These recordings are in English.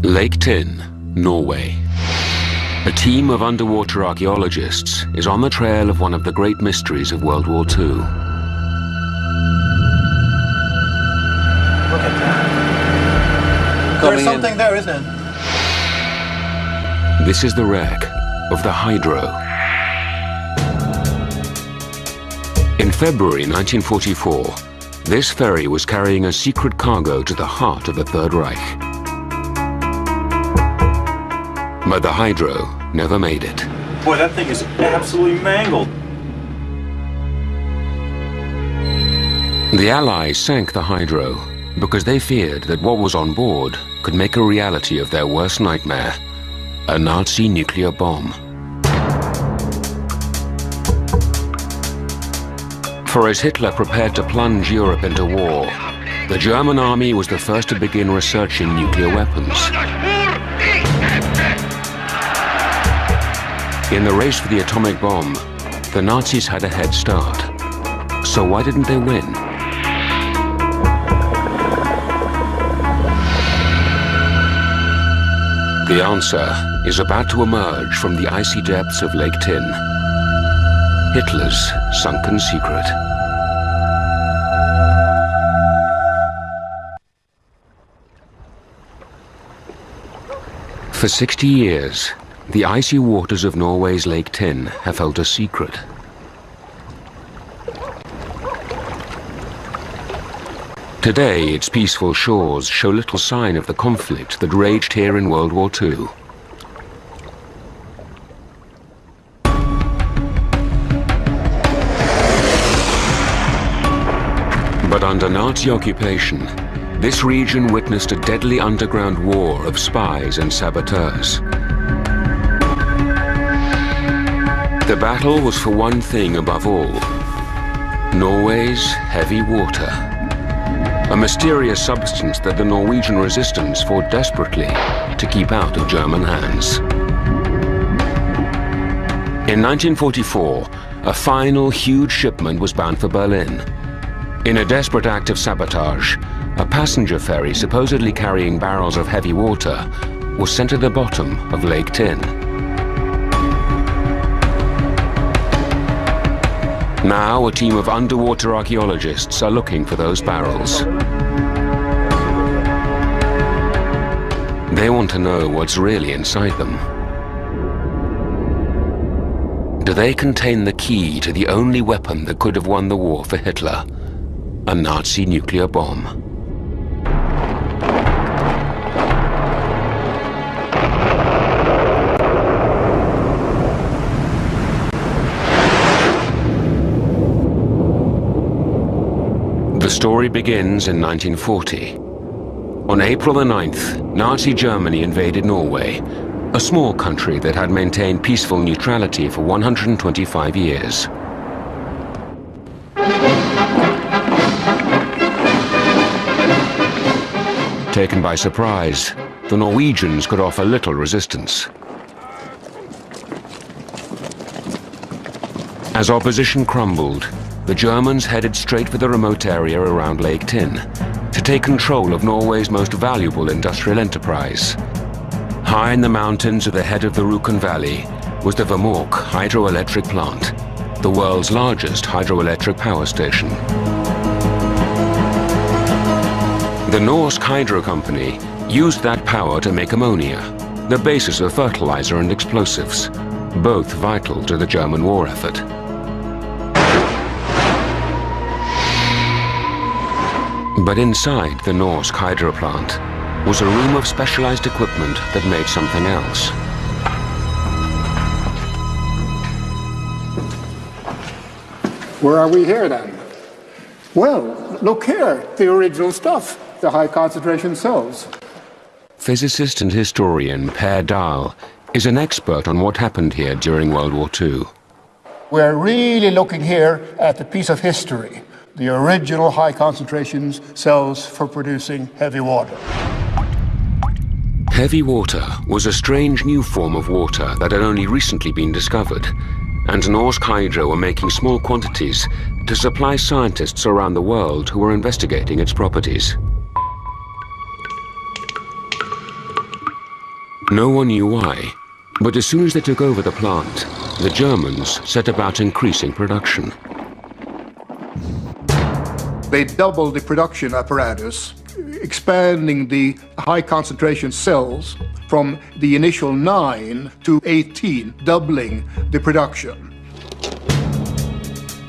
Lake Tinn, Norway. A team of underwater archaeologists is on the trail of one of the great mysteries of World War II. Look at that. There's something there, isn't it? This is the wreck of the Hydro. In February 1944, this ferry was carrying a secret cargo to the heart of the Third Reich. But the Hydro never made it. Boy, that thing is absolutely mangled. The Allies sank the Hydro because they feared that what was on board could make a reality of their worst nightmare, a Nazi nuclear bomb. For as Hitler prepared to plunge Europe into war, the German army was the first to begin researching nuclear weapons. In the race for the atomic bomb, the Nazis had a head start. So why didn't they win? The answer is about to emerge from the icy depths of Lake Tinn. Hitler's sunken secret. For 60 years, the icy waters of Norway's Lake Tinn have held a secret. Today, its peaceful shores show little sign of the conflict that raged here in World War II. But under Nazi occupation, this region witnessed a deadly underground war of spies and saboteurs. The battle was for one thing above all: Norway's heavy water. A mysterious substance that the Norwegian resistance fought desperately to keep out of German hands. In 1944, a final huge shipment was bound for Berlin. In a desperate act of sabotage, a passenger ferry supposedly carrying barrels of heavy water was sent to the bottom of Lake Tinn. Now, a team of underwater archaeologists are looking for those barrels. They want to know what's really inside them. Do they contain the key to the only weapon that could have won the war for Hitler? A Nazi nuclear bomb. The story begins in 1940. On April the 9th, Nazi Germany invaded Norway, a small country that had maintained peaceful neutrality for 125 years. Taken by surprise, the Norwegians could offer little resistance. As opposition crumbled, the Germans headed straight for the remote area around Lake Tinn to take control of Norway's most valuable industrial enterprise. High in the mountains at the head of the Rjukan Valley was the Vemork hydroelectric plant, the world's largest hydroelectric power station. The Norsk Hydro Company used that power to make ammonia, the basis of fertilizer and explosives, both vital to the German war effort. But inside the Norsk hydro plant was a room of specialized equipment that made something else. Where are we here then? Well, look here, the original stuff, the high concentration cells. Physicist and historian Per Dahl is an expert on what happened here during World War II. We're really looking here at the piece of history, the original high concentrations cells for producing heavy water. Heavy water was a strange new form of water that had only recently been discovered, and Norsk Hydro were making small quantities to supply scientists around the world who were investigating its properties. No one knew why, but as soon as they took over the plant, the Germans set about increasing production. They doubled the production apparatus, expanding the high concentration cells from the initial 9 to 18, doubling the production.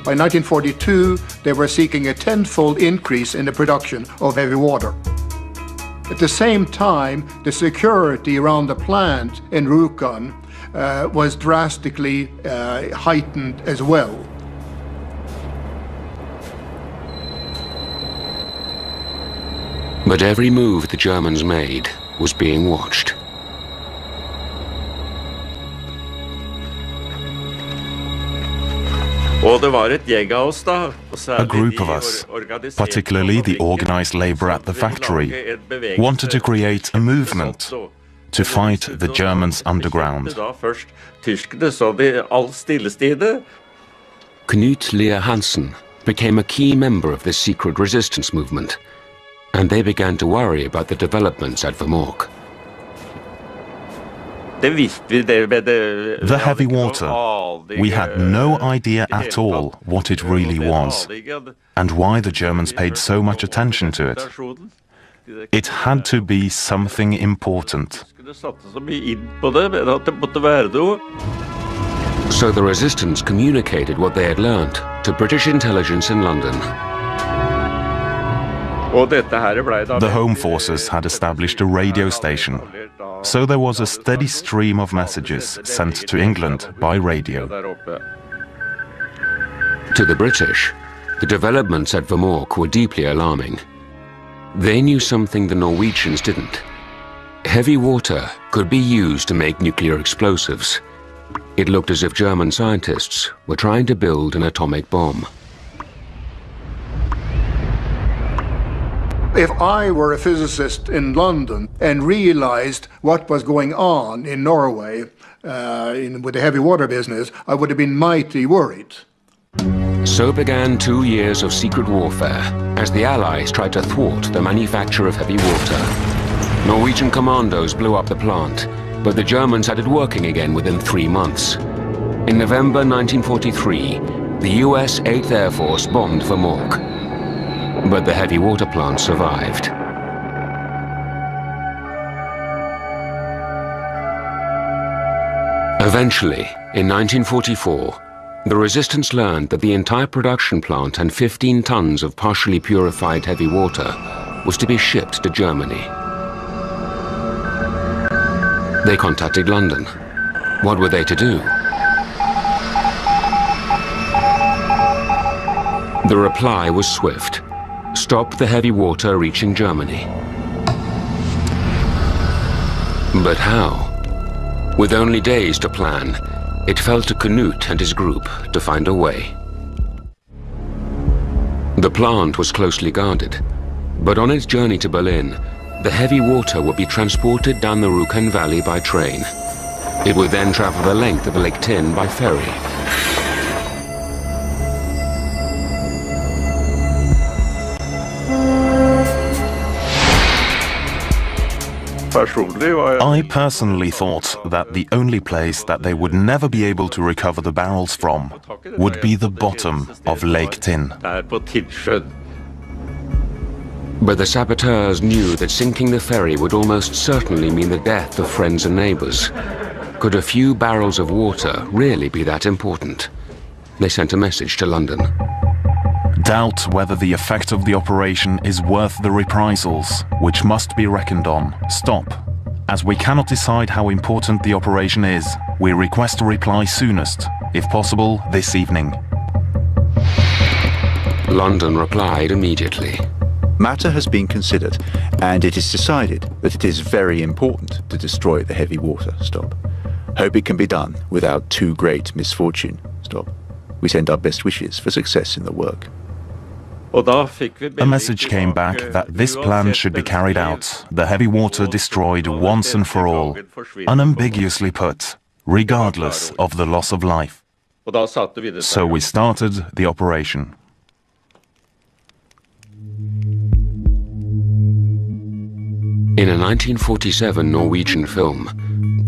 By 1942, they were seeking a tenfold increase in the production of heavy water. At the same time, the security around the plant in Rjukan was drastically heightened as well. But every move the Germans made was being watched. A group of us, particularly the organized labor at the factory, wanted to create a movement to fight the Germans underground. Knut Lear Hansen became a key member of this secret resistance movement, and they began to worry about the developments at Vemork. The heavy water, we had no idea at all what it really was, and why the Germans paid so much attention to it. It had to be something important. So the resistance communicated what they had learned to British intelligence in London. The Home Forces had established a radio station, so there was a steady stream of messages sent to England by radio. To the British, the developments at Vemork were deeply alarming. They knew something the Norwegians didn't. Heavy water could be used to make nuclear explosives. It looked as if German scientists were trying to build an atomic bomb. If I were a physicist in London and realized what was going on in Norway with the heavy water business, I would have been mighty worried. So began 2 years of secret warfare as the Allies tried to thwart the manufacture of heavy water. Norwegian commandos blew up the plant, but the Germans had it working again within 3 months. In November 1943, the US 8th Air Force bombed Vemork. But the heavy water plant survived. Eventually, in 1944, the resistance learned that the entire production plant and 15 tons of partially purified heavy water was to be shipped to Germany. They contacted London. What were they to do? The reply was swift. Stop the heavy water reaching Germany. But how? With only days to plan, it fell to Knut and his group to find a way. The plant was closely guarded, but on its journey to Berlin, the heavy water would be transported down the Rjukan Valley by train. It would then travel the length of Lake Tinn by ferry. I personally thought that the only place that they would never be able to recover the barrels from would be the bottom of Lake Tinn. But the saboteurs knew that sinking the ferry would almost certainly mean the death of friends and neighbors. Could a few barrels of water really be that important? They sent a message to London. Doubt whether the effect of the operation is worth the reprisals, which must be reckoned on. Stop. As we cannot decide how important the operation is, we request a reply soonest, if possible this evening. London replied immediately. Matter has been considered, and it is decided that it is very important to destroy the heavy water. Stop. Hope it can be done without too great misfortune. Stop. We send our best wishes for success in the work. A message came back that this plan should be carried out, the heavy water destroyed once and for all, unambiguously put, regardless of the loss of life. So we started the operation. In a 1947 Norwegian film,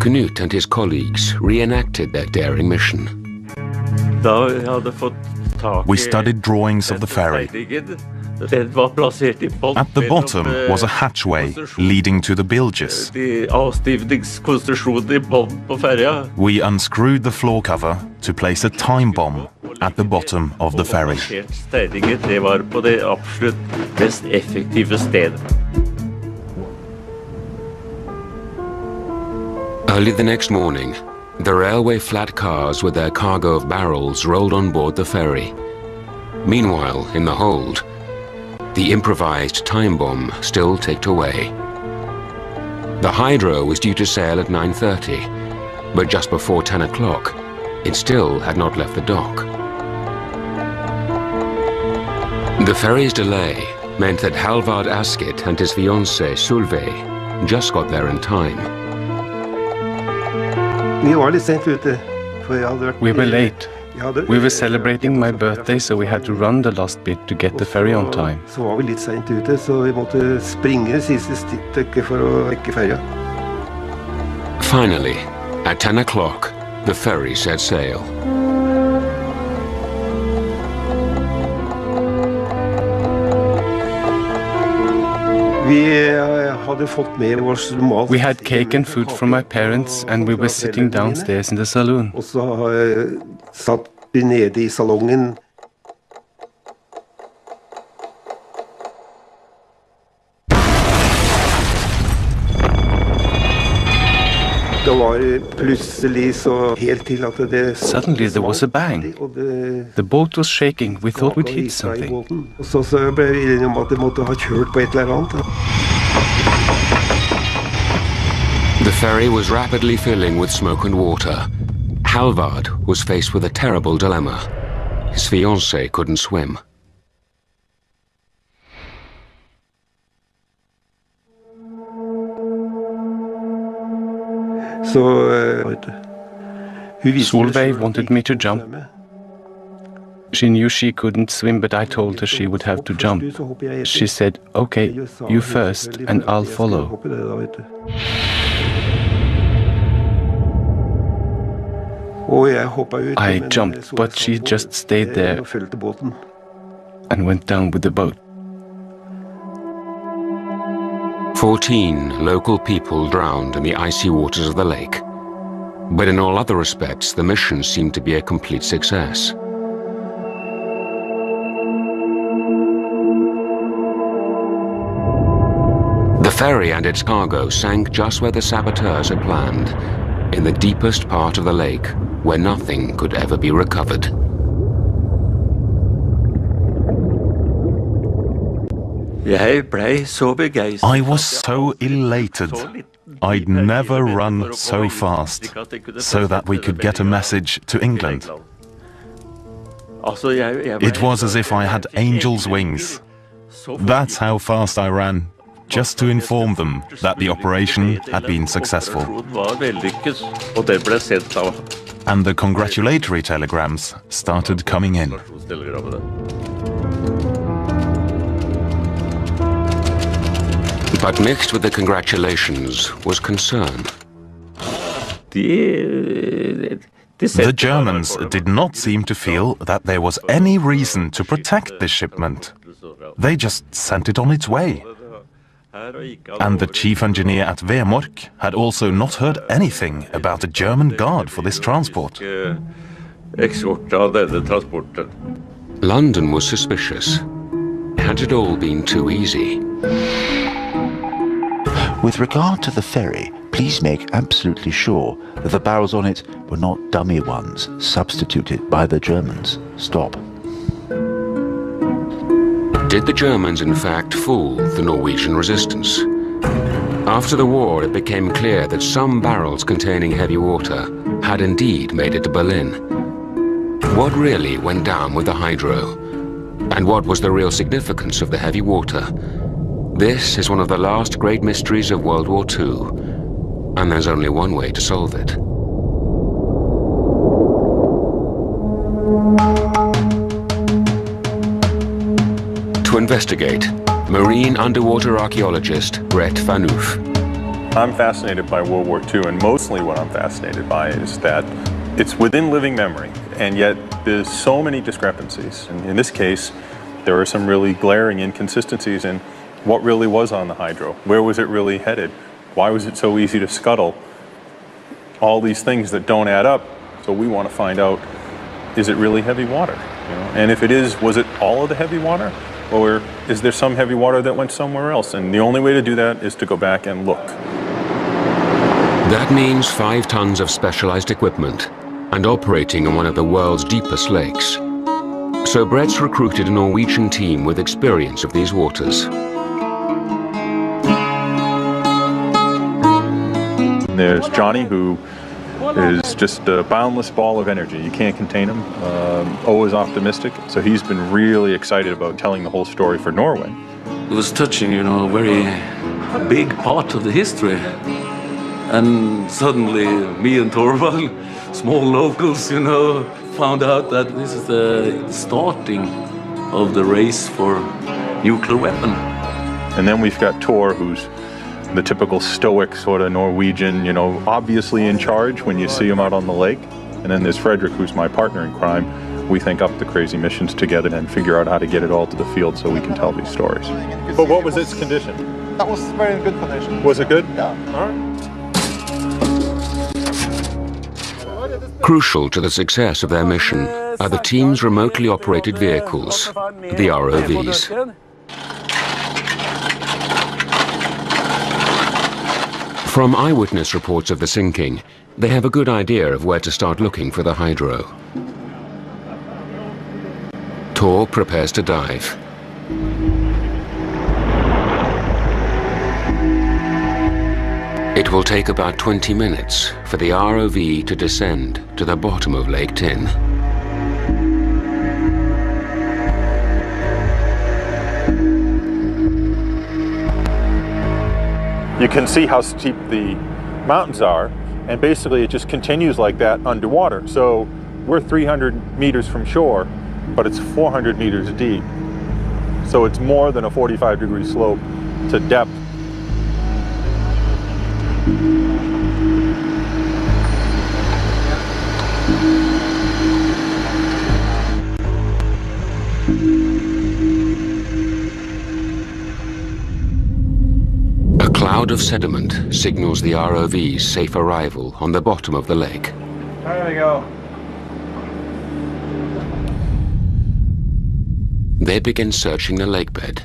Knut and his colleagues reenacted their daring mission. We studied drawings of the ferry. At the bottom was a hatchway leading to the bilges. We unscrewed the floor cover to place a time bomb at the bottom of the ferry. Early the next morning, the railway flat cars with their cargo of barrels rolled on board the ferry. Meanwhile, in the hold, the improvised time bomb still ticked away. The Hydro was due to sail at 9:30, but just before 10 o'clock, it still had not left the dock. The ferry's delay meant that Halvard Askit and his fiancée Solveig just got there in time. We were late. We were celebrating my birthday, so we had to run the last bit to get the ferry on time. Finally, at 10 o'clock, the ferry set sail. We had cake and food from my parents, and we were sitting downstairs in the saloon. Suddenly there was a bang. The boat was shaking. We thought we'd hit something. The ferry was rapidly filling with smoke and water. Halvard was faced with a terrible dilemma. His fiancée couldn't swim. Solveig wanted me to jump. She knew she couldn't swim, but I told her she would have to jump. She said, "Okay, you first, and I'll follow." I jumped, but she just stayed there and went down with the boat. 14 local people drowned in the icy waters of the lake. But in all other respects, the mission seemed to be a complete success. The ferry and its cargo sank just where the saboteurs had planned, in the deepest part of the lake, where nothing could ever be recovered. I was so elated. I'd never run so fast, so that we could get a message to England. It was as if I had angel's wings. That's how fast I ran, just to inform them that the operation had been successful. And the congratulatory telegrams started coming in. But mixed with the congratulations was concern. The Germans did not seem to feel that there was any reason to protect this shipment. They just sent it on its way. And the chief engineer at Vemork had also not heard anything about a German guard for this transport. London was suspicious. Had it all been too easy? With regard to the ferry, please make absolutely sure that the barrels on it were not dummy ones substituted by the Germans. Stop. Did the Germans in fact fool the Norwegian resistance? After the war, it became clear that some barrels containing heavy water had indeed made it to Berlin. What really went down with the Hydro? And what was the real significance of the heavy water? This is one of the last great mysteries of World War II, and there's only one way to solve it. To investigate, marine underwater archaeologist Brett Van Oof. I'm fascinated by World War II, and mostly what I'm fascinated by is that it's within living memory, and yet there's so many discrepancies. And in this case, there are some really glaring inconsistencies in what really was on the hydro. Where was it really headed? Why was it so easy to scuttle? All these things that don't add up. So we want to find out, is it really heavy water? You know? And if it is, was it all of the heavy water? Or is there some heavy water that went somewhere else? And the only way to do that is to go back and look. That means 5 tons of specialized equipment and operating in one of the world's deepest lakes. So Brett's recruited a Norwegian team with experience of these waters. There's Johnny, who is just a boundless ball of energy. You can't contain him. Always optimistic. So he's been really excited about telling the whole story for Norway. It was touching, you know, a very big part of the history. And suddenly me and Torvald, small locals, you know, found out that this is the starting of the race for nuclear weapon. And then we've got Tor, who's the typical stoic sort of Norwegian, you know, obviously in charge when you see him out on the lake. And then there's Frederick, who's my partner in crime. We think up the crazy missions together and figure out how to get it all to the field so we can tell these stories. But what was its condition? That was very good condition. Was it good? Yeah. All right. Crucial to the success of their mission are the team's remotely operated vehicles, the ROVs. From eyewitness reports of the sinking, they have a good idea of where to start looking for the hydro. Tor prepares to dive. It will take about 20 minutes for the ROV to descend to the bottom of Lake Tinn. You can see how steep the mountains are, and basically it just continues like that underwater. So we're 300 meters from shore, but it's 400 meters deep. So it's more than a 45-degree slope to depth. A cloud of sediment signals the ROV's safe arrival on the bottom of the lake. There we go. They begin searching the lake bed.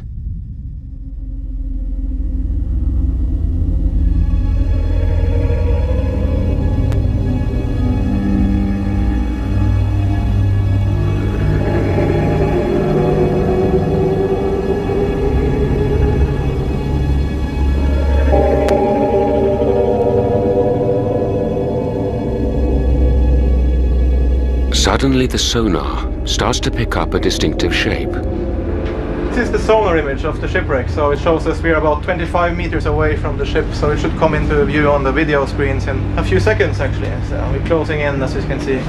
Suddenly the sonar starts to pick up a distinctive shape. This is the sonar image of the shipwreck, so it shows us we're about 25 meters away from the ship, so it should come into view on the video screens in a few seconds actually. So we're closing in, as you can see.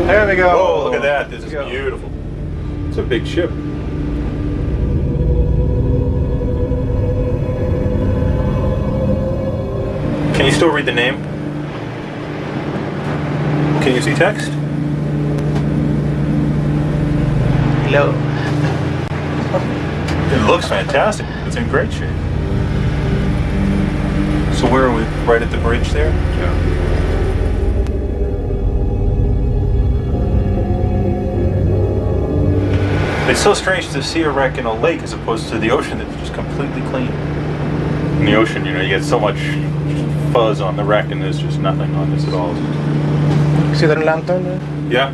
There we go. Oh, look at that. This is beautiful. It's a big ship. Can you still read the name? Can you see text? Hello. It looks fantastic. It's in great shape. So where are we? Right at the bridge there? Yeah. It's so strange to see a wreck in a lake as opposed to the ocean that's just completely clean. In the ocean, you know, you get so much fuzz on the wreck and there's just nothing on this at all. See that lantern there? Yeah.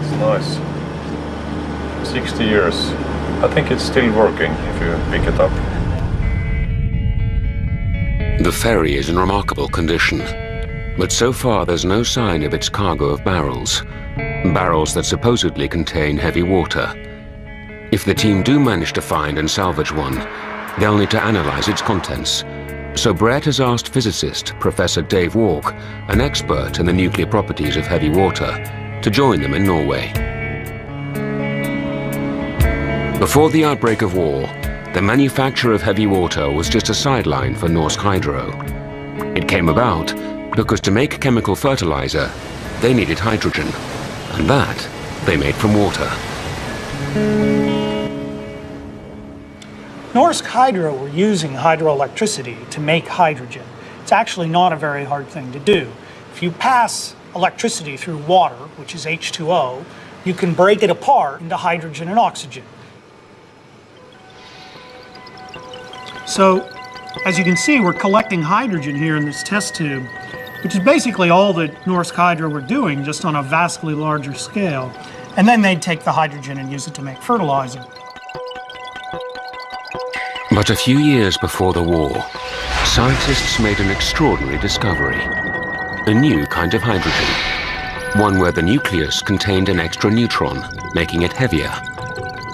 It's nice. 60 years. I think it's still working if you pick it up. The ferry is in remarkable condition, but so far there's no sign of its cargo of barrels. Barrels that supposedly contain heavy water. If the team do manage to find and salvage one, they'll need to analyze its contents So Brett has asked physicist Professor Dave Walk, an expert in the nuclear properties of heavy water, to join them in Norway. Before the outbreak of war, the manufacture of heavy water was just a sideline for Norsk Hydro. It came about because to make chemical fertilizer, they needed hydrogen, and that they made from water. Norsk Hydro were using hydroelectricity to make hydrogen. It's actually not a very hard thing to do. If you pass electricity through water, which is H2O, you can break it apart into hydrogen and oxygen. So, as you can see, we're collecting hydrogen here in this test tube, which is basically all that Norsk Hydro were doing, just on a vastly larger scale. And then they'd take the hydrogen and use it to make fertilizer. But a few years before the war, scientists made an extraordinary discovery. A new kind of hydrogen. One where the nucleus contained an extra neutron, making it heavier.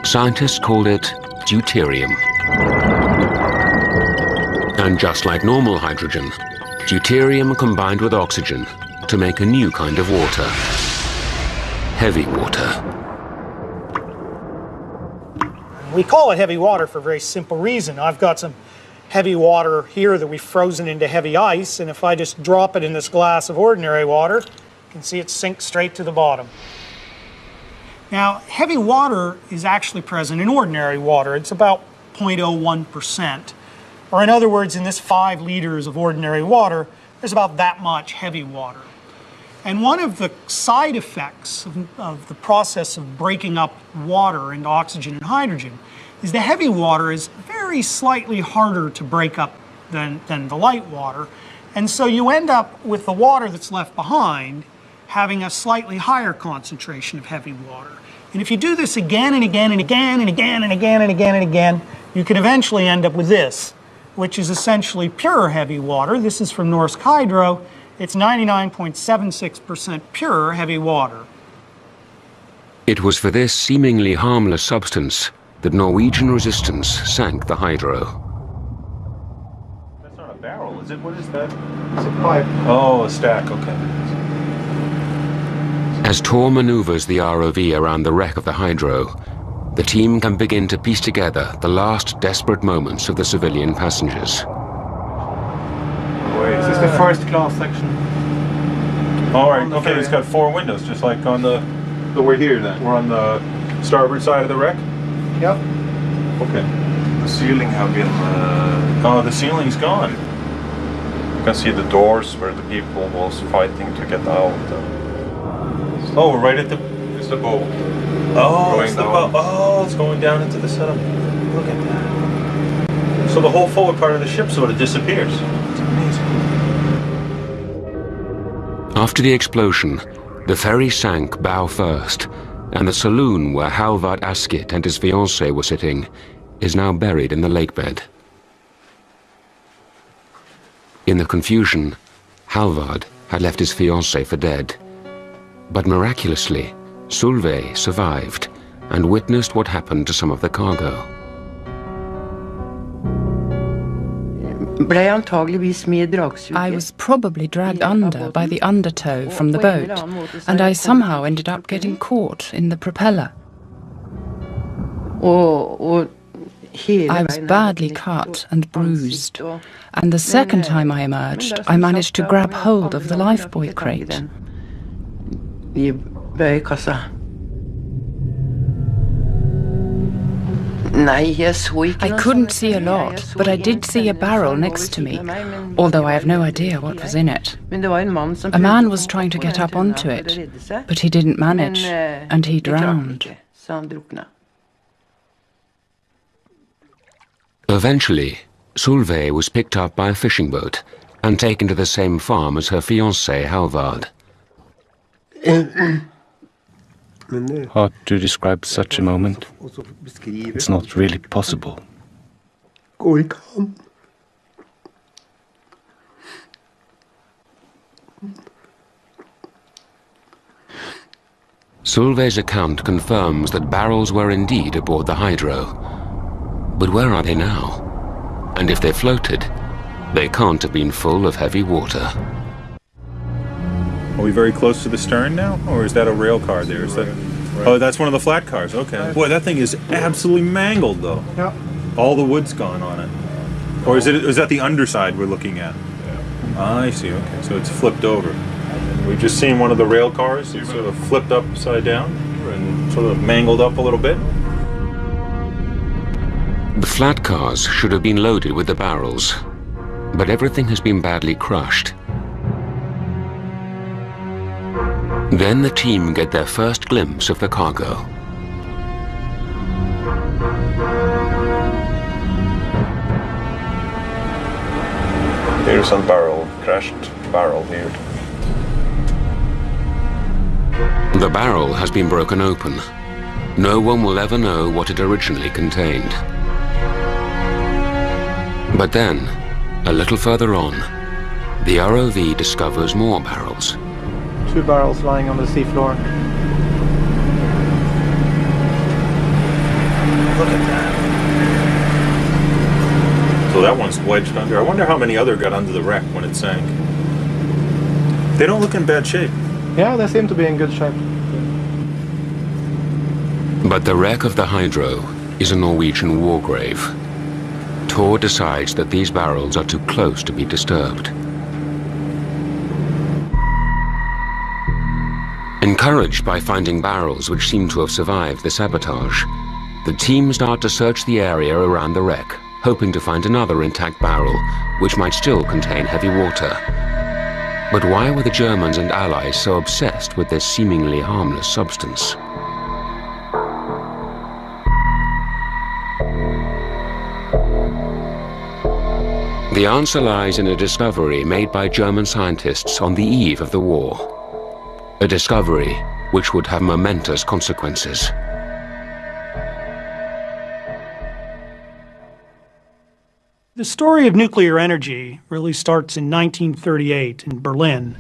Scientists called it deuterium. And just like normal hydrogen, deuterium combined with oxygen to make a new kind of water. Heavy water. We call it heavy water for a very simple reason. I've got some heavy water here that we've frozen into heavy ice, and if I just drop it in this glass of ordinary water, you can see it sink straight to the bottom. Now, heavy water is actually present in ordinary water. It's about 0.01%. Or in other words, in this 5 liters of ordinary water, there's about that much heavy water. And one of the side effects of the process of breaking up water into oxygen and hydrogen is the heavy water is very slightly harder to break up than the light water. And so you end up with the water that's left behind having a slightly higher concentration of heavy water. And if you do this again and again and again and again and again and again and again, you can eventually end up with this, which is essentially pure heavy water. This is from Norsk Hydro. It's 99.76% pure heavy water. It was for this seemingly harmless substance that Norwegian resistance sank the Hydro. That's not a barrel, is it? What is that? It's a pipe. Oh, a stack, okay. As Tor maneuvers the ROV around the wreck of the Hydro, the team can begin to piece together the last desperate moments of the civilian passengers. This is the first class section. All right, okay, it's got 4 windows, just like on the... So we're here then? We're on the starboard side of the wreck? Yep. Okay. The ceiling have been... Oh, the ceiling's gone. You can see the doors where the people was fighting to get out. Oh, we're right at the... It's the boat. Oh, it's the boat. Oh, it's going down into the sediment. Look at that. So the whole forward part of the ship sort of disappears. It's amazing. After the explosion, the ferry sank bow first, and the saloon where Halvard Askit and his fiancée were sitting is now buried in the lake bed. In the confusion, Halvard had left his fiancée for dead. But miraculously, Solveig survived and witnessed what happened to some of the cargo. I was probably dragged under by the undertow from the boat, and I somehow ended up getting caught in the propeller. I was badly cut and bruised, and the second time I emerged, I managed to grab hold of the lifebuoy crate. I couldn't see a lot, but I did see a barrel next to me, although I have no idea what was in it. A man was trying to get up onto it, but he didn't manage, and he drowned. Eventually, Solveig was picked up by a fishing boat and taken to the same farm as her fiancé Halvard. Hard to describe such a moment. It's not really possible. Solveig's account confirms that barrels were indeed aboard the Hydro. But where are they now? And if they floated, They can't have been full of heavy water. Are we very close to the stern now? Or is that a rail car there? Is that... Oh, that's one of the flat cars. Okay. Boy, that thing is absolutely mangled, though. Yeah. All the wood's gone on it. Or is that the underside we're looking at? Ah, I see. Okay, so it's flipped over. We've just seen one of the rail cars. It's sort of flipped upside down and sort of mangled up a little bit. The flat cars should have been loaded with the barrels, but everything has been badly crushed. Then the team get their first glimpse of the cargo. Here's some crashed barrel here. The barrel has been broken open. No one will ever know what it originally contained. But then, a little further on, the ROV discovers more barrels. 2 barrels lying on the seafloor. Look at that. So that one's wedged under. I wonder how many other got under the wreck when it sank. They don't look in bad shape. Yeah, they seem to be in good shape. But the wreck of the Hydro is a Norwegian war grave. Tor decides that these barrels are too close to be disturbed. Encouraged by finding barrels which seem to have survived the sabotage, the team start to search the area around the wreck, hoping to find another intact barrel which might still contain heavy water. But why were the Germans and Allies so obsessed with this seemingly harmless substance? The answer lies in a discovery made by German scientists on the eve of the war. A discovery which would have momentous consequences. The story of nuclear energy really starts in 1938 in Berlin,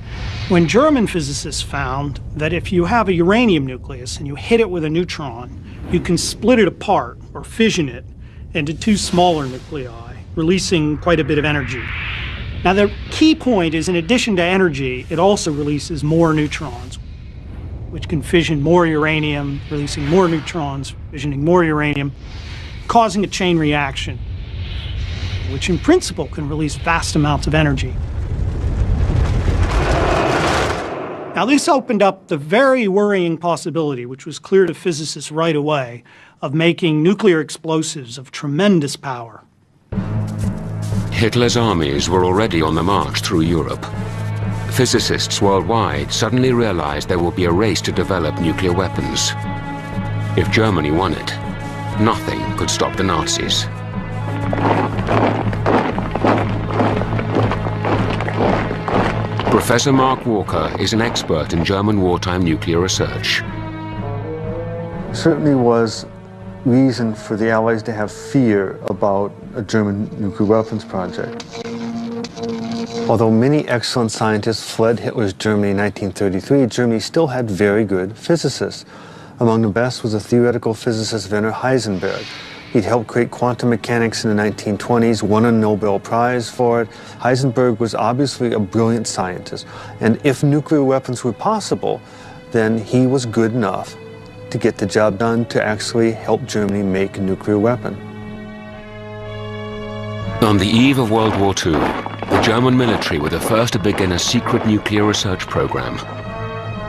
when German physicists found that if you have a uranium nucleus and you hit it with a neutron, you can split it apart or fission it into 2 smaller nuclei, releasing quite a bit of energy. Now the key point is, in addition to energy, it also releases more neutrons, which can fission more uranium, releasing more neutrons, fissioning more uranium, causing a chain reaction, which in principle can release vast amounts of energy. Now this opened up the very worrying possibility, which was clear to physicists right away, of making nuclear explosives of tremendous power. Hitler's armies were already on the march through Europe. Physicists worldwide suddenly realized there would be a race to develop nuclear weapons. If Germany won it, nothing could stop the Nazis. Professor Mark Walker is an expert in German wartime nuclear research. Certainly was reason for the Allies to have fear about a German nuclear weapons project. Although many excellent scientists fled Hitler's Germany in 1933, Germany still had very good physicists. Among the best was the theoretical physicist Werner Heisenberg. He'd helped create quantum mechanics in the 1920s, won a Nobel Prize for it. Heisenberg was obviously a brilliant scientist, and if nuclear weapons were possible, then he was good enough to get the job done to actually help Germany make a nuclear weapon. On the eve of World War II, the German military were the first to begin a secret nuclear research program.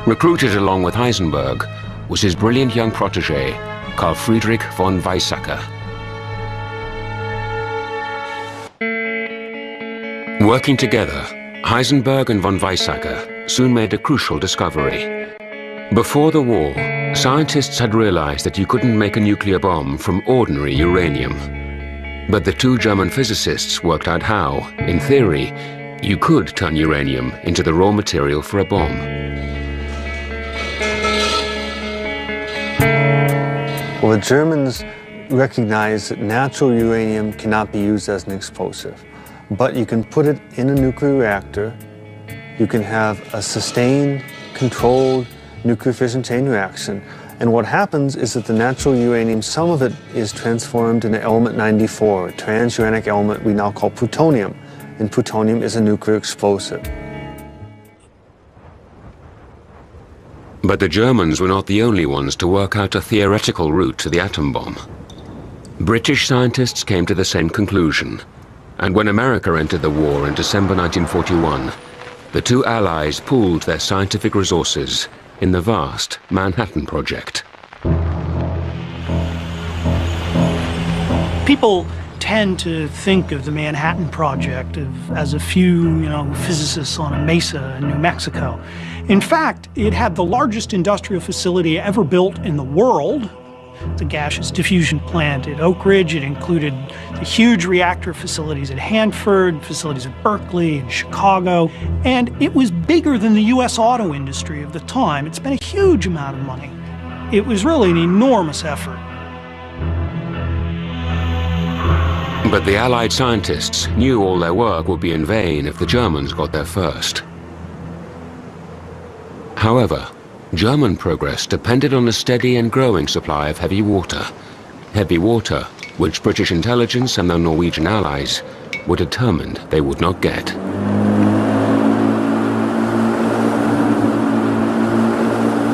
Recruited along with Heisenberg was his brilliant young protege, Carl Friedrich von Weizsäcker. Working together, Heisenberg and von Weizsäcker soon made a crucial discovery. Before the war, scientists had realized that you couldn't make a nuclear bomb from ordinary uranium. But the 2 German physicists worked out how, in theory, you could turn uranium into the raw material for a bomb. Well, the Germans recognized that natural uranium cannot be used as an explosive, but you can put it in a nuclear reactor. You can have a sustained, controlled nuclear fission chain reaction. And what happens is that the natural uranium, some of it is transformed into element 94, a transuranic element we now call plutonium. and plutonium is a nuclear explosive. But the Germans were not the only ones to work out a theoretical route to the atom bomb. British scientists came to the same conclusion, and when America entered the war in December 1941, the two allies pooled their scientific resources in the vast Manhattan Project. People tend to think of the Manhattan Project as a few, physicists on a mesa in New Mexico. In fact, it had the largest industrial facility ever built in the world, the gaseous diffusion plant at Oak Ridge. It included the huge reactor facilities at Hanford, facilities at Berkeley and Chicago, and it was bigger than the U.S. auto industry of the time. It spent a huge amount of money. It was really an enormous effort. But the Allied scientists knew all their work would be in vain if the Germans got there first. However, German progress depended on a steady and growing supply of heavy water, which British intelligence and their Norwegian allies were determined they would not get.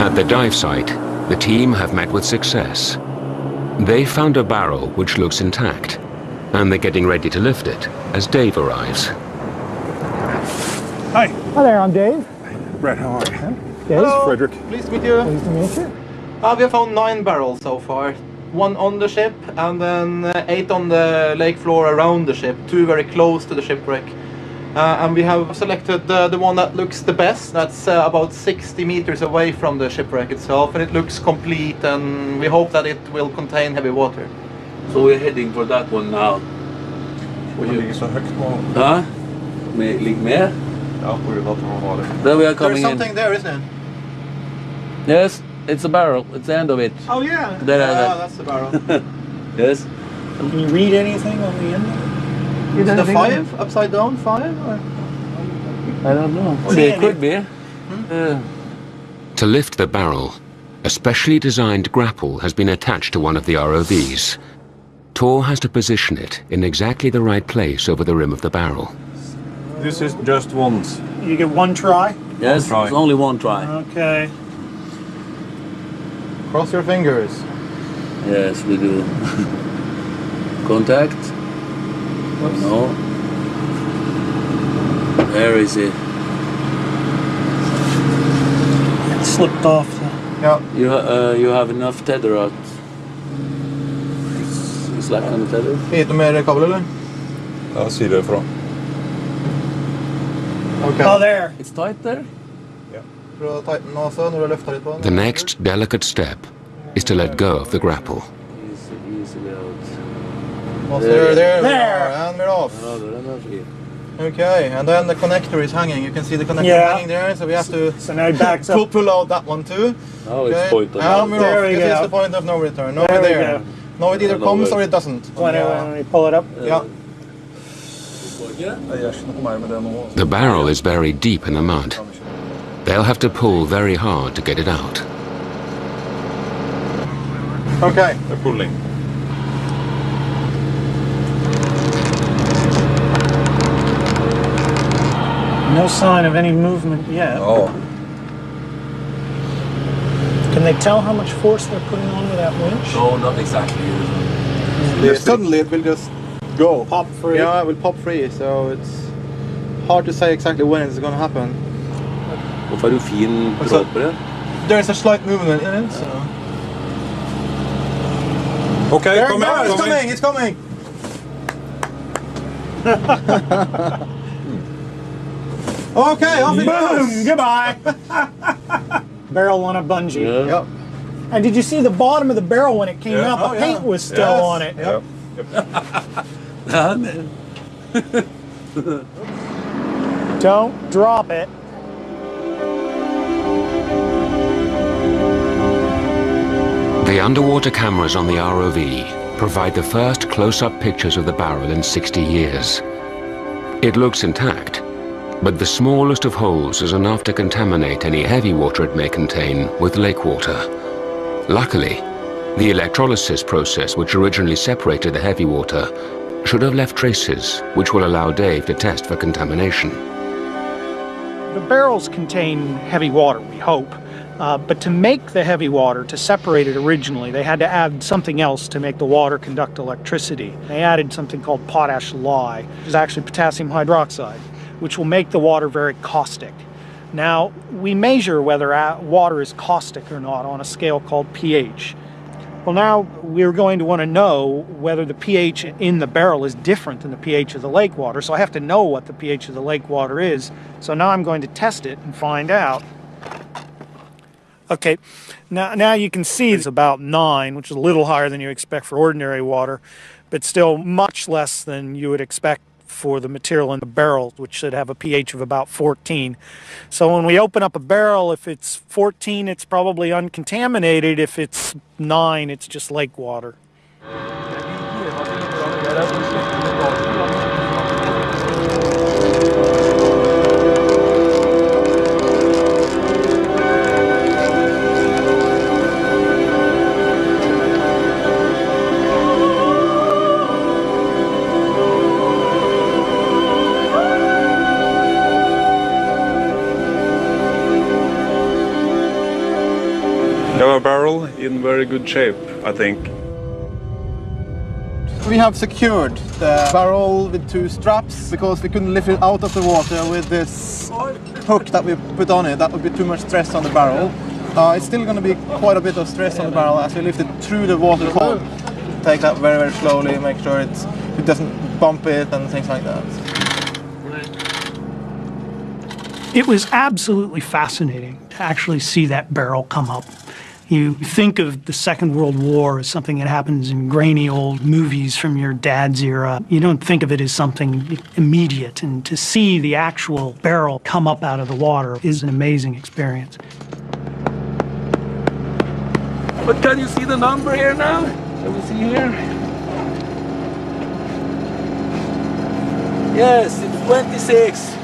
At the dive site, the team have met with success. They found a barrel which looks intact, and they're getting ready to lift it as Dave arrives. Hi. Hi there, I'm Dave. Brett, how are you? Dave. Hello. Frederick. Pleased to meet you. Pleased to meet you. We have found 9 barrels so far. 1 on the ship and then 8 on the lake floor around the ship, 2 very close to the shipwreck. And we have selected the one that looks the best. That's about 60 meters away from the shipwreck itself, and it looks complete, and we hope that it will contain heavy water. So we're heading for that one now. Ligger så högt på. Huh? Ligger mer? Ja, på grund av att de har det. There we are coming There's something in. there, isn't it? Yes, it's a barrel. It's the end of it. Oh yeah. There, that's the barrel. Yes. Can you read anything on the end of it? Is the 5 upside down 5? Or? I don't know. It could be. To lift the barrel, a specially designed grapple has been attached to one of the ROVs. Tor has to position it in exactly the right place over the rim of the barrel. This is just once. You get one try? Yes, try. it's only one try. Okay. Cross your fingers. Yes, we do. Contact. Whoops. No. There is it. It slipped off. Yeah. You have enough tether out. Slack on the tether. Lite mer kabel, eller? Ja, sier det fra. Okay. Oh, there. It's tight there? Prøv å tighten også når du løfter litt på den. The next delicate step is to let go of the grapple. Easily out. There. And we're off. Ja, den fri. Okay, and then the connector is hanging. You can see the connector hanging there, so we have to So now it backs up. pull out that one too. Now it's point on. And we're There off. we This go. is the point of no return. No, There we there. go. No, it either No comes way. or it doesn't. When we pull it up. Yeah. Jeg gjør ikke noe mer med det nå. The barrel is buried deep in the mud. They'll have to pull very hard to get it out. Okay. They're pulling. No sign of any movement yet. Oh. Can they tell how much force they're putting on with that winch? No, not exactly. Suddenly it will just go. Pop free. Yeah, it will pop free, so it's hard to say exactly when it's going to happen. Hvorfor er du fin tråd på det? There's a slight movement in it, so... Okay, There come it on, goes, it's coming! Okay, off it goes! Boom! Goodbye! Barrel on a bungee. Yeah. Yep. And did you see the bottom of the barrel when it came Yeah. out? The paint was still on it. Yep. Ja, men- Don't drop it. The underwater cameras on the ROV provide the first close-up pictures of the barrel in 60 years. It looks intact, but the smallest of holes is enough to contaminate any heavy water it may contain with lake water. Luckily, the electrolysis process which originally separated the heavy water should have left traces, which will allow Dave to test for contamination. The barrels contain heavy water, we hope. But to make the heavy water, to separate it originally, they had to add something else to make the water conduct electricity. They added something called potash lye, which is actually potassium hydroxide, which will make the water very caustic. Now, we measure whether water is caustic or not on a scale called pH. Well, now we're going to want to know whether the pH in the barrel is different than the pH of the lake water, so I have to know what the pH of the lake water is. So now I'm going to test it and find out. Okay, now you can see it's about 9, which is a little higher than you expect for ordinary water, but still much less than you would expect for the material in the barrel, which should have a pH of about 14. So when we open up a barrel, if it's 14, it's probably uncontaminated. If it's 9, it's just lake water. Our barrel in very good shape, I think. We have secured the barrel with 2 straps because we couldn't lift it out of the water with this hook that we put on it. That would be too much stress on the barrel. It's still going to be quite a bit of stress on the barrel as we lift it through the water column. Take that very, very slowly, make sure it doesn't bump it and things like that. It was absolutely fascinating to actually see that barrel come up. You think of the Second World War as something that happens in grainy old movies from your dad's era. You don't think of it as something immediate, and to see the actual barrel come up out of the water is an amazing experience. But can you see the number here now? Can we see here? Yes, it's 26.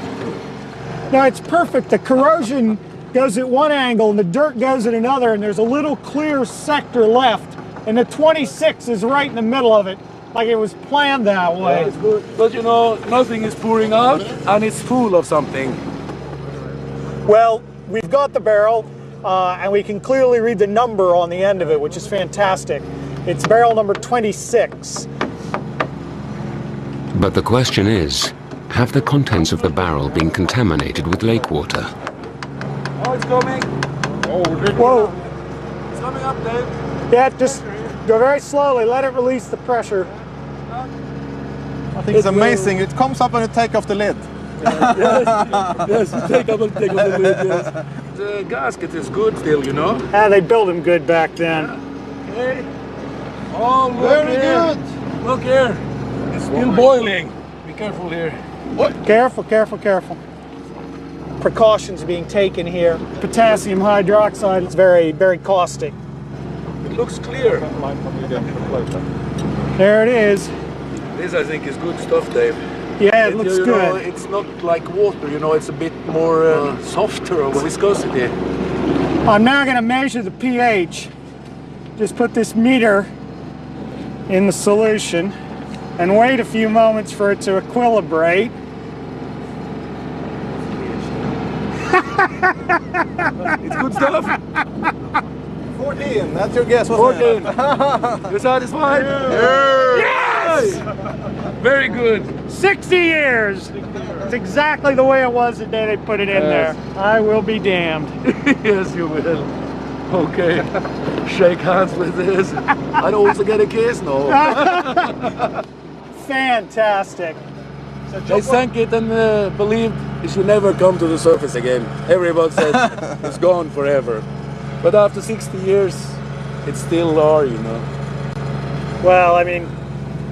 Now it's perfect. The corrosion goes at one angle and the dirt goes at another, and there's a little clear sector left, and the 26 is right in the middle of it, like it was planned that way. Yeah, it's good. But you know, nothing is pouring out and it's full of something. Well, we've got the barrel and we can clearly read the number on the end of it, which is fantastic. It's barrel number 26. But the question is, have the contents of the barrel been contaminated with lake water? Oh, it's coming. Whoa. It's coming up, Dave. Yeah, just go very slowly. Let it release the pressure. I think it's amazing. It comes up when you take off the lid. Yes, you take off the lid, yes. The gasket is good still, you know. Ah, they built them good back then. Yeah. Okay. Oh, look Very here. good. Look here. It's still boiling. Be careful here. What? Careful, careful, careful. Precautions being taken here. Potassium hydroxide is very, very caustic. It looks clear. There it is. This, I think, is good stuff, Dave. Yeah, it looks you good. Know, it's not like water, you know, it's a bit more softer of viscosity. I'm now going to measure the pH. Just put this meter in the solution and wait a few moments for it to equilibrate. It's good stuff. 14, that's your guess. 14. You're satisfied? Yes! Very good. 60 years. It's exactly the way it was the day they put it in there. I will be damned. Yes, you will. Okay. Shake hands with this. I'd also get a kiss, no? Fantastic. They sank it and believed it should never come to the surface again. Everyone said it's gone forever. But after 60 years, it's still are, you know. Well, I mean,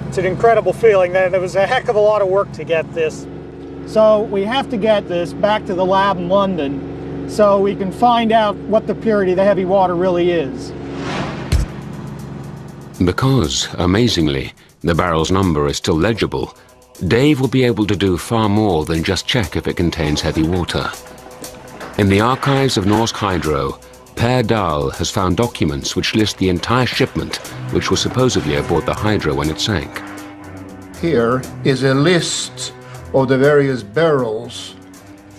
it's an incredible feeling. There was a heck of a lot of work to get this. So we have to get this back to the lab in London so we can find out what the purity of the heavy water really is. Because, amazingly, the barrel's number is still legible, Dave will be able to do far more than just check if it contains heavy water. In the archives of Norsk Hydro, Per Dahl has found documents which list the entire shipment which was supposedly aboard the Hydro when it sank. Here is a list of the various barrels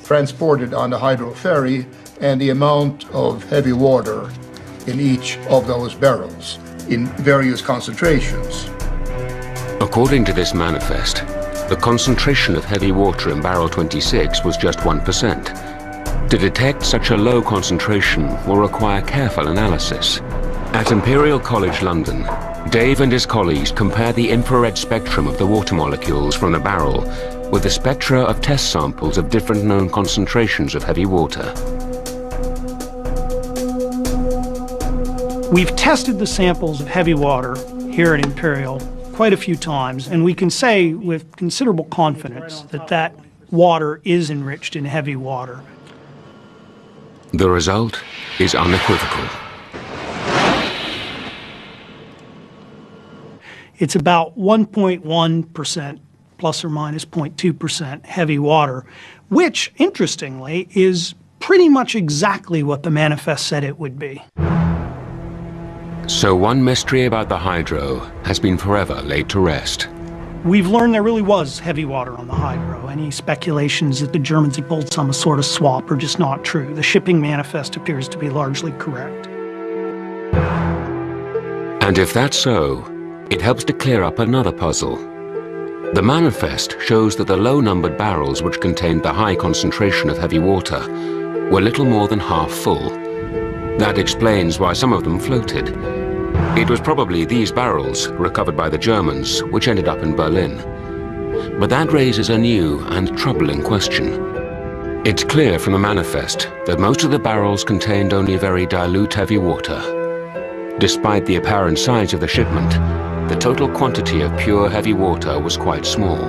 transported on the hydro ferry and the amount of heavy water in each of those barrels in various concentrations. According to this manifest, the concentration of heavy water in barrel 26 was just 1%. To detect such a low concentration will require careful analysis. At Imperial College London, Dave and his colleagues compared the infrared spectrum of the water molecules from the barrel with the spectra of test samples of different known concentrations of heavy water. We've tested the samples of heavy water here at Imperial quite a few times, and we can say with considerable confidence that that water is enriched in heavy water. The result is unequivocal. It's about 1.1% plus or minus 0.2% heavy water, which, interestingly, is pretty much exactly what the manifest said it would be. So one mystery about the hydro has been forever laid to rest. We've learned there really was heavy water on the hydro. Any speculations that the Germans had pulled some sort of swap are just not true. The shipping manifest appears to be largely correct. And if that's so, it helps to clear up another puzzle. The manifest shows that the low-numbered barrels which contained the high concentration of heavy water were little more than half full. That explains why some of them floated. It was probably these barrels, recovered by the Germans, which ended up in Berlin. But that raises a new and troubling question. It's clear from the manifest that most of the barrels contained only very dilute heavy water. Despite the apparent size of the shipment, the total quantity of pure heavy water was quite small.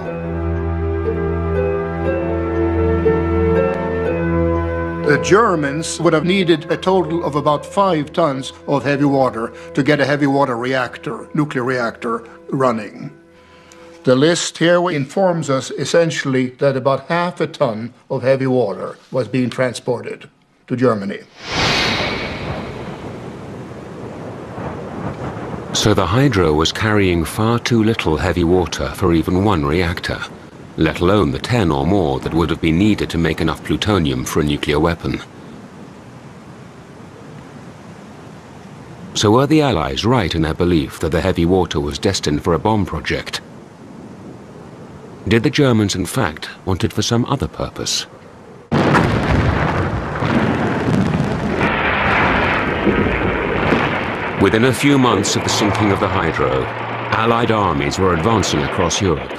The Germans would have needed a total of about 5 tons of heavy water to get a heavy water reactor, nuclear reactor, running. The list here informs us essentially that about half a ton of heavy water was being transported to Germany. So the hydro was carrying far too little heavy water for even one reactor, let alone the 10 or more that would have been needed to make enough plutonium for a nuclear weapon. So were the Allies right in their belief that the heavy water was destined for a bomb project? Did the Germans, in fact, want it for some other purpose? Within a few months of the sinking of the hydro, Allied armies were advancing across Europe.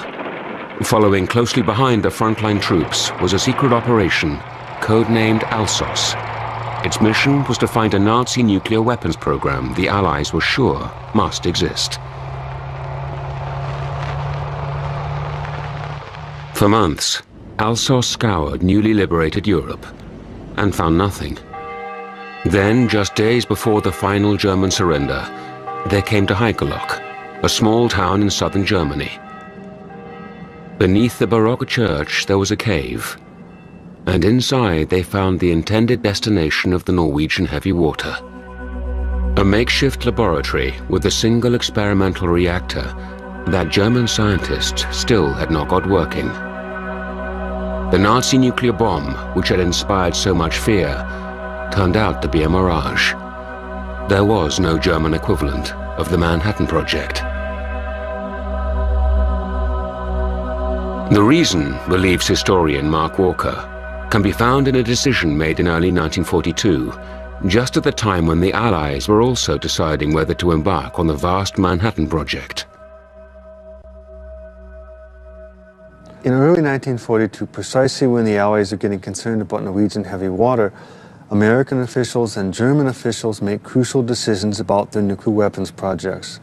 Following closely behind the frontline troops was a secret operation codenamed Alsos. Its mission was to find a Nazi nuclear weapons program the Allies were sure must exist. For months, Alsos scoured newly liberated Europe and found nothing. Then, just days before the final German surrender, they came to Heikelloch, a small town in southern Germany. Beneath the Baroque church there was a cave, and inside they found the intended destination of the Norwegian heavy water. A makeshift laboratory with a single experimental reactor that German scientists still had not got working. The Nazi nuclear bomb, which had inspired so much fear, turned out to be a mirage. There was no German equivalent of the Manhattan Project. The reason, believes historian Mark Walker, can be found in a decision made in early 1942, just at the time when the Allies were also deciding whether to embark on the vast Manhattan Project. In early 1942, precisely when the Allies are getting concerned about Norwegian heavy water, American officials and German officials make crucial decisions about their nuclear weapons projects.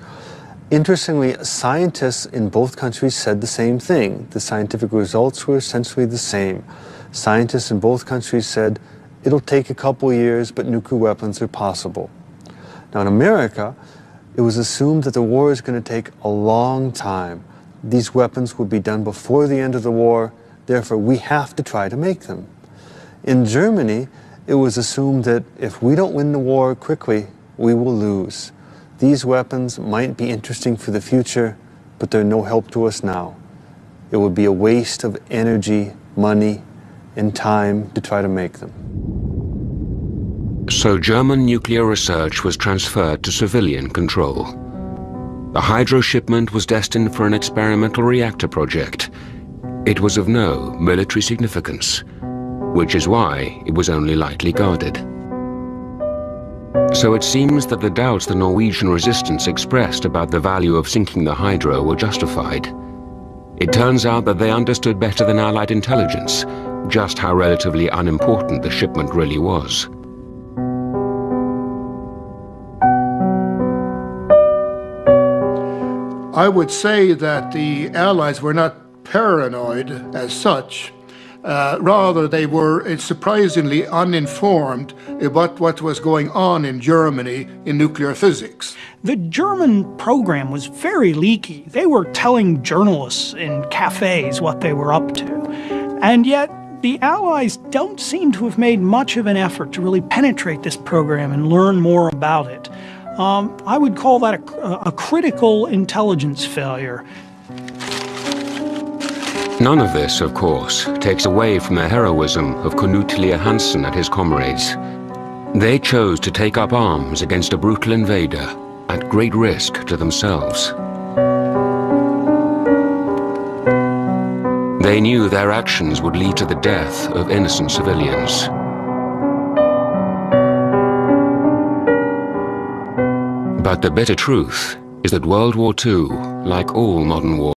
Interestingly, scientists in both countries said the same thing. The scientific results were essentially the same. Scientists in both countries said, it'll take a couple of years, but nuclear weapons are possible. Now in America, it was assumed that the war is going to take a long time. These weapons will be done before the end of the war, therefore we have to try to make them. In Germany, it was assumed that if we don't win the war quickly, we will lose. These weapons might be interesting for the future, but they're no help to us now. It would be a waste of energy, money, and time to try to make them. So German nuclear research was transferred to civilian control. The hydro shipment was destined for an experimental reactor project. It was of no military significance, which is why it was only lightly guarded. So it seems that the doubts the Norwegian resistance expressed about the value of sinking the hydro were justified. It turns out that they understood better than Allied intelligence just how relatively unimportant the shipment really was. I would say that the Allies were not paranoid as such. Rather, they were surprisingly uninformed about what was going on in Germany in nuclear physics. The German program was very leaky. They were telling journalists in cafes what they were up to. And yet, the Allies don't seem to have made much of an effort to really penetrate this program and learn more about it. I would call that a critical intelligence failure. None of this, of course, takes away from the heroism of Knut Lier Hansen and his comrades. They chose to take up arms against a brutal invader at great risk to themselves. They knew their actions would lead to the death of innocent civilians. But the bitter truth is that World War II, like all modern wars,